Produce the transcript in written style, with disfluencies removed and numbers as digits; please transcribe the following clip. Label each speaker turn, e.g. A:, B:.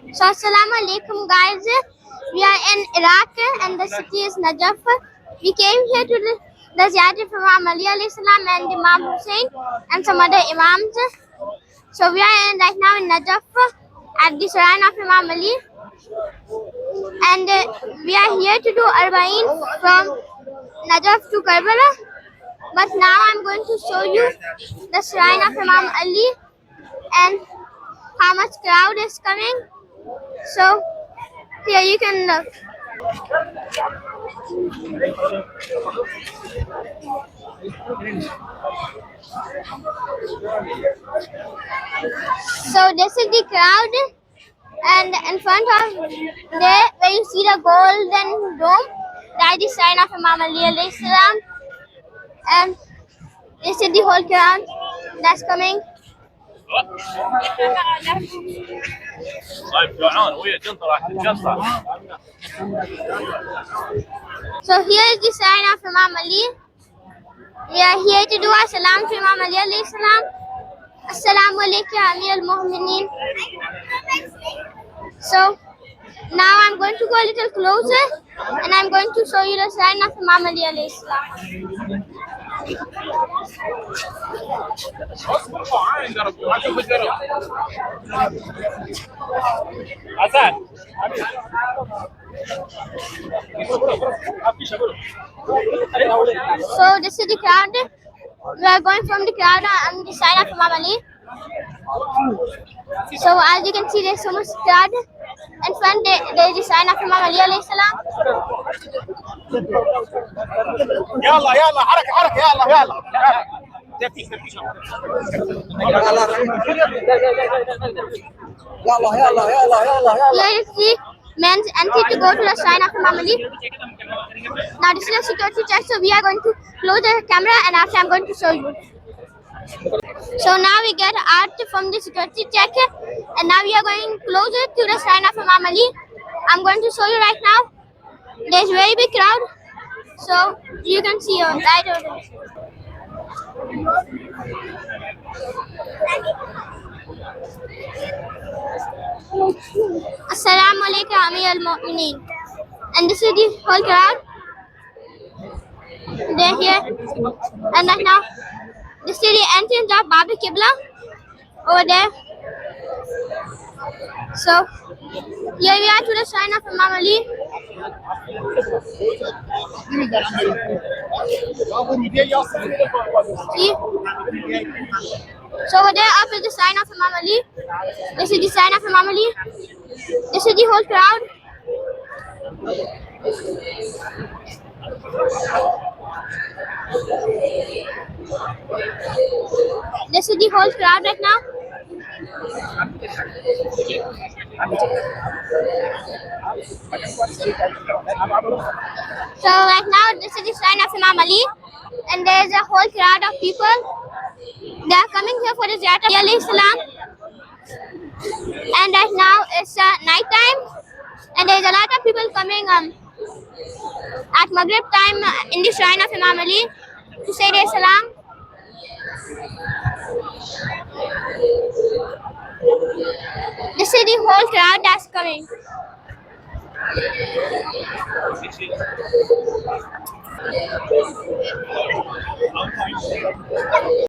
A: So, Assalamu alaikum, guys. We are in Iraq and the city is Najaf. We came here to the Ziyarat of Imam Ali alayhi salam and Imam Hussain and some other Imams. So, we are right now in Najaf at the shrine of Imam Ali. And we are here to do Arbaeen from Najaf to Karbala. But now I'm going to show you the shrine of Imam Ali and how much crowd is coming. So here you can look. So this is the crowd, and in front of there where you see the golden dome, that is the sign of Imam Ali alayhi salam, and this is the whole crowd that's coming. So here is the sign of Imam Ali. We are here to do our Salam to Imam Ali alayhi salam. Assalamu alaikum Amir al-Mu'mineen. So now I'm going to go a little closer and I'm going to show you the sign of Imam Ali alayhi salam. So this is the crowd. We are going from the crowd on the side of Imam Ali. So as you can see, there's so much crowd. In front there is the sign of Imam Ali alayhi salam.
B: يلا يلا حركة حركة يلا يلا
A: Here is the men's entry to go to the shrine of Imam Ali. Now this is a security check, so we are going to close the camera and after I'm going to show you. So now we get out from the security check and now we are going closer to the shrine of Imam Ali. I'm going to show you right now. There's a very big crowd, so you can see right over there. Assalamu alaikum Amir al-Mu'mineen. And this is the whole crowd. They're here. And right now, this is the entrance of al-Qibla over there. So here we are to the shrine of Imam Ali. See? So over there up is the sign of Imam Ali. This is the sign of Imam Ali. This is the whole crowd. This is the whole crowd right now. So right now this is the sign of Imam Ali and there is a whole crowd of people. They are coming here for the Ziyarat of Ali Salam. And right now it's night time and there is a lot of people coming at Maghrib time in the shrine of Imam Ali to say their Salam. This is the whole crowd that's coming.